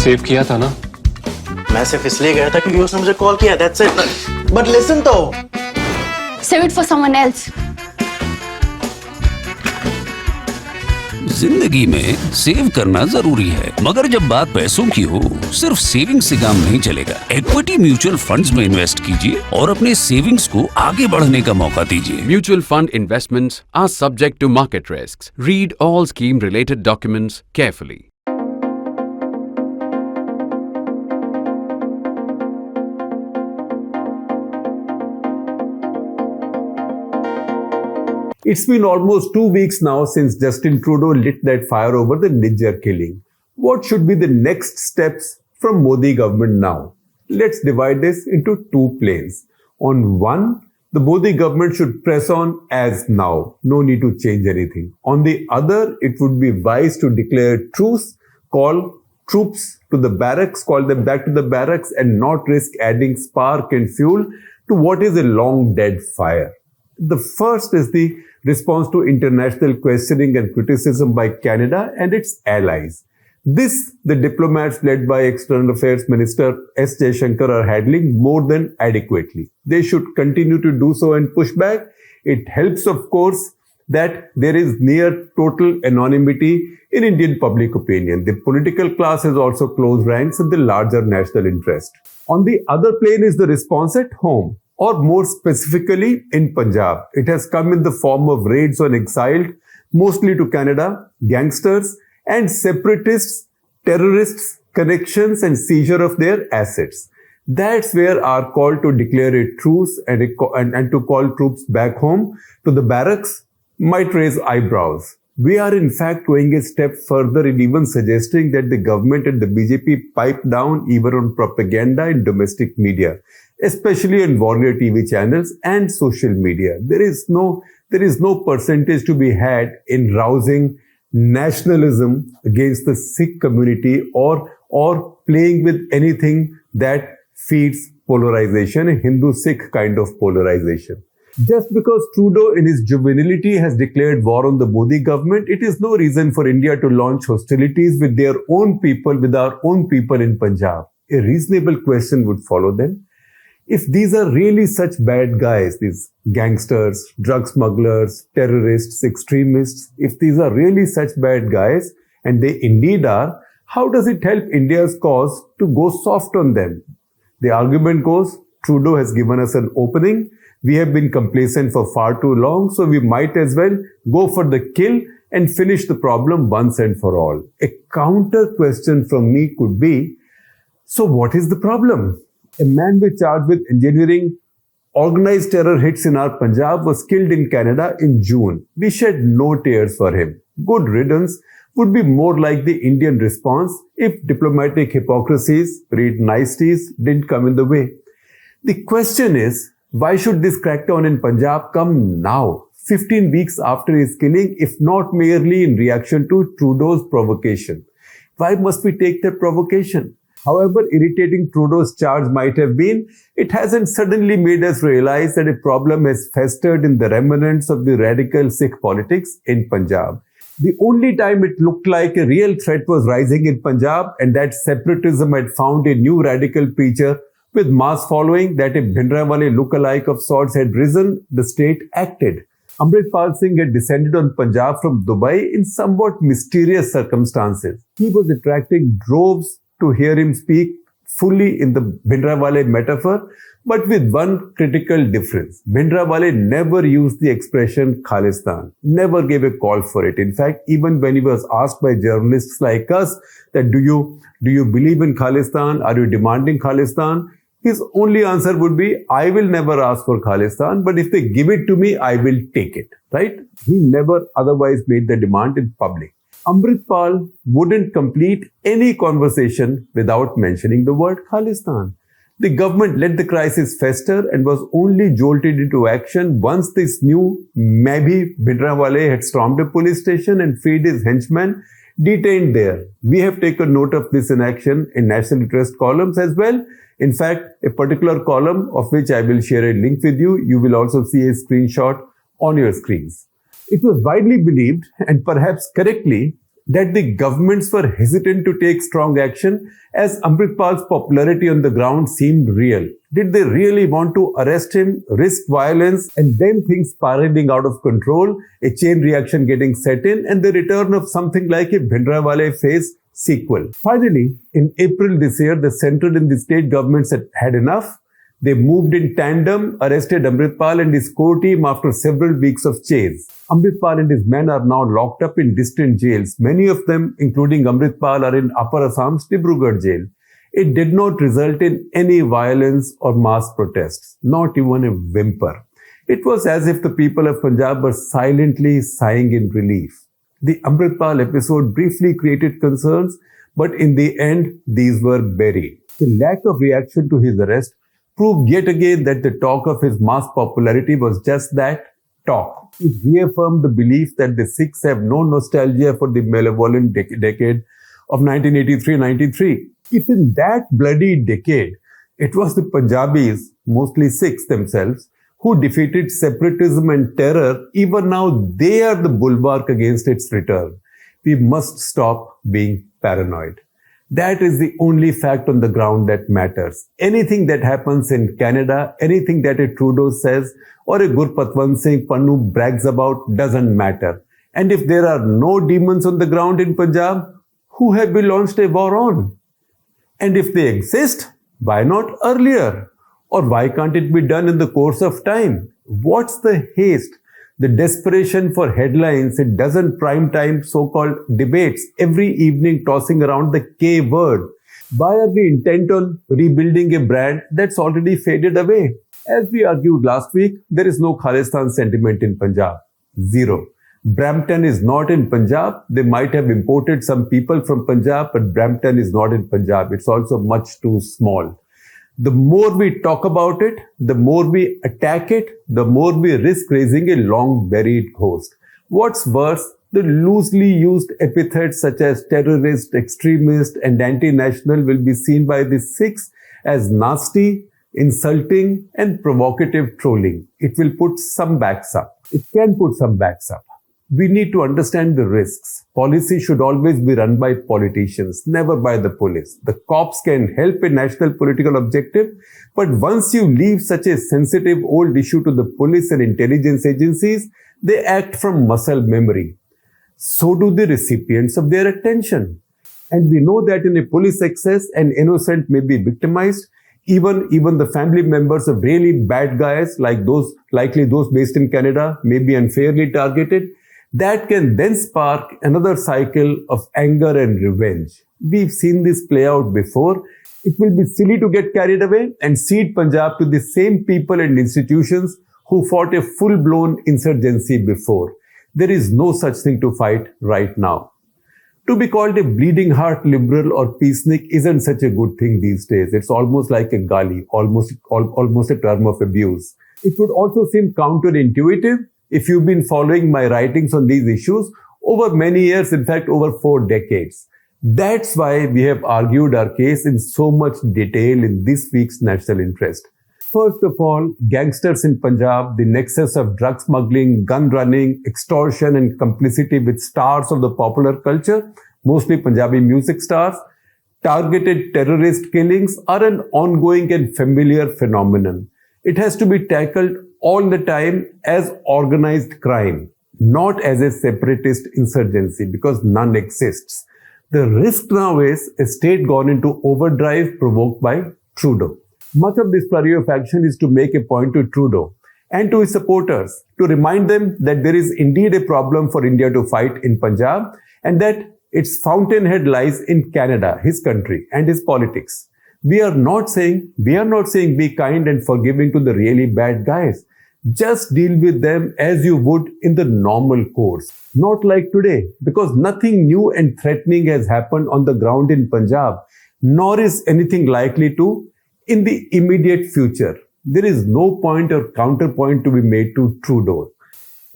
Save किया था ना? मैं सिर्फ इसलिए गया था क्योंकि उसने मुझे कॉल किया, that's it. But listen तो. Save it for someone else. जिंदगी में सेव करना जरूरी है, मगर जब बात पैसों की हो, सिर्फ सेविंग से काम नहीं चलेगा। इक्विटी म्यूचुअल फंड्स में इन्वेस्ट कीजिए और अपने सेविंग्स को आगे बढ़ने का मौका दीजिए। Mutual fund investments are subject to market risks. Read all scheme-related documents carefully. It's been almost 2 weeks now since Justin Trudeau lit that fire over the Nijjar killing. What should be the next steps from Modi government now? Let's divide this into two planes. On one, the Modi government should press on as now. No need to change anything. On the other, it would be wise to declare truce, call troops to the barracks, call them back to the barracks and not risk adding spark and fuel to what is a long dead fire. The first is the response to international questioning and criticism by Canada and its allies. This, the diplomats led by External Affairs Minister S. Jaishankar are handling more than adequately. They should continue to do so and push back. It helps, of course, that there is near total anonymity in Indian public opinion. The political class has also closed ranks in the larger national interest. On the other plane is the response at home, or more specifically in Punjab. It has come in the form of raids on exiled, mostly to Canada, gangsters and separatists, terrorists, connections and seizure of their assets. That's where our call to declare a truce and to call troops back home to the barracks might raise eyebrows. We are in fact going a step further in even suggesting that the government and the BJP pipe down even on propaganda in domestic media, especially on warrior TV channels and social media. There is no percentage to be had in rousing nationalism against the Sikh community or playing with anything that feeds polarization, a Hindu-Sikh kind of polarization. Just because Trudeau in his juvenility has declared war on the Modi government, it is no reason for India to launch hostilities with their own people, with our own people in Punjab. A reasonable question would follow then. If these are really such bad guys, these gangsters, drug smugglers, terrorists, extremists, if these are really such bad guys, and they indeed are, how does it help India's cause to go soft on them? The argument goes, Trudeau has given us an opening. We have been complacent for far too long, so we might as well go for the kill and finish the problem once and for all. A counter question from me could be, so what is the problem? A man we charged with engineering organized terror hits in our Punjab was killed in Canada in June. We shed no tears for him. Good riddance would be more like the Indian response if diplomatic hypocrisies, read niceties, didn't come in the way. The question is, why should this crackdown in Punjab come now, 15 weeks after his killing, if not merely in reaction to Trudeau's provocation? Why must we take that provocation? However irritating Trudeau's charge might have been, it hasn't suddenly made us realize that a problem has festered in the remnants of the radical Sikh politics in Punjab. The only time it looked like a real threat was rising in Punjab and that separatism had found a new radical preacher with mass following, that a Bhindranwale look-alike of sorts had risen, the state acted. Amritpal Singh had descended on Punjab from Dubai in somewhat mysterious circumstances. He was attracting droves to hear him speak fully in the Bhindranwale metaphor, but with one critical difference. Bhindranwale never used the expression Khalistan, never gave a call for it. In fact, even when he was asked by journalists like us that do you believe in Khalistan? Are you demanding Khalistan? His only answer would be, I will never ask for Khalistan, but if they give it to me, I will take it, right? He never otherwise made the demand in public. Amritpal wouldn't complete any conversation without mentioning the word Khalistan. The government let the crisis fester and was only jolted into action once this new maybe Bhindranwale had stormed a police station and freed his henchmen detained there. We have taken note of this in action in national interest columns as well. In fact, a particular column of which I will share a link with you, you will also see a screenshot on your screens. It was widely believed, and perhaps correctly, that the governments were hesitant to take strong action as Amritpal's popularity on the ground seemed real? Did they really want to arrest him, risk violence, and then things spiraling out of control, a chain reaction getting set in, and the return of something like a Bhindranwale phase sequel? Finally, in April this year, the central and the state governments had enough. They moved in tandem, arrested Amritpal and his core team after several weeks of chase. Amritpal and his men are now locked up in distant jails. Many of them, including Amritpal, are in Upper Assam's Dibrugarh jail. It did not result in any violence or mass protests, not even a whimper. It was as if the people of Punjab were silently sighing in relief. The Amritpal episode briefly created concerns, but in the end, these were buried. The lack of reaction to his arrest proved yet again that the talk of his mass popularity was just that, talk. It reaffirmed the belief that the Sikhs have no nostalgia for the malevolent decade of 1983-93. If in that bloody decade, it was the Punjabis, mostly Sikhs themselves, who defeated separatism and terror, even now they are the bulwark against its return. We must stop being paranoid. That is the only fact on the ground that matters. Anything that happens in Canada, anything that a Trudeau says or a Gurpatwant Singh Pannu brags about doesn't matter. And if there are no demons on the ground in Punjab, who have we launched a war on? And if they exist, why not earlier? Or why can't it be done in the course of time? What's the haste? The desperation for headlines, a dozen prime-time so-called debates every evening tossing around the K word. Why are we intent on rebuilding a brand that's already faded away? As we argued last week, there is no Khalistan sentiment in Punjab. Zero. Brampton is not in Punjab. They might have imported some people from Punjab, but Brampton is not in Punjab. It's also much too small. The more we talk about it, the more we attack it, the more we risk raising a long-buried ghost. What's worse, the loosely used epithets such as terrorist, extremist, and anti-national will be seen by the Sikhs as nasty, insulting, and provocative trolling. It will put some backs up. It can put some backs up. We need to understand the risks. Policy should always be run by politicians, never by the police. The cops can help a national political objective, but once you leave such a sensitive old issue to the police and intelligence agencies, they act from muscle memory. So do the recipients of their attention. And we know that in a police excess, an innocent may be victimized. Even the family members of really bad guys, like those based in Canada, may be unfairly targeted. That can then spark another cycle of anger and revenge. We've seen this play out before. It will be silly to get carried away and cede Punjab to the same people and institutions who fought a full-blown insurgency before. There is no such thing to fight right now. To be called a bleeding heart liberal or peacenik isn't such a good thing these days. It's almost like a gali, almost a term of abuse. It would also seem counterintuitive if you've been following my writings on these issues over many years, in fact, over 4 decades. That's why we have argued our case in so much detail in this week's National Interest. First of all, gangsters in Punjab, the nexus of drug smuggling, gun running, extortion, and complicity with stars of the popular culture, mostly Punjabi music stars, targeted terrorist killings are an ongoing and familiar phenomenon. It has to be tackled all the time as organized crime, not as a separatist insurgency, because none exists. The risk now is a state gone into overdrive provoked by Trudeau. Much of this flurry of action is to make a point to Trudeau and to his supporters, to remind them that there is indeed a problem for India to fight in Punjab and that its fountainhead lies in Canada, his country, and his politics. We are not saying be kind and forgiving to the really bad guys. Just deal with them as you would in the normal course. Not like today, because nothing new and threatening has happened on the ground in Punjab, nor is anything likely to in the immediate future. There is no point or counterpoint to be made to Trudeau.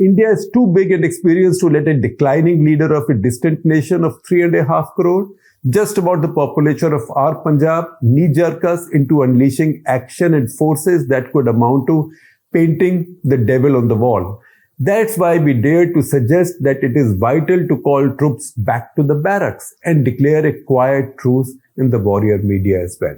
India is too big and experienced to let a declining leader of a distant nation of 3.5 crore, just about the population of our Punjab, knee-jerk us into unleashing action and forces that could amount to painting the devil on the wall. That's why we dare to suggest that it is vital to call troops back to the barracks and declare a quiet truce in the warrior media as well.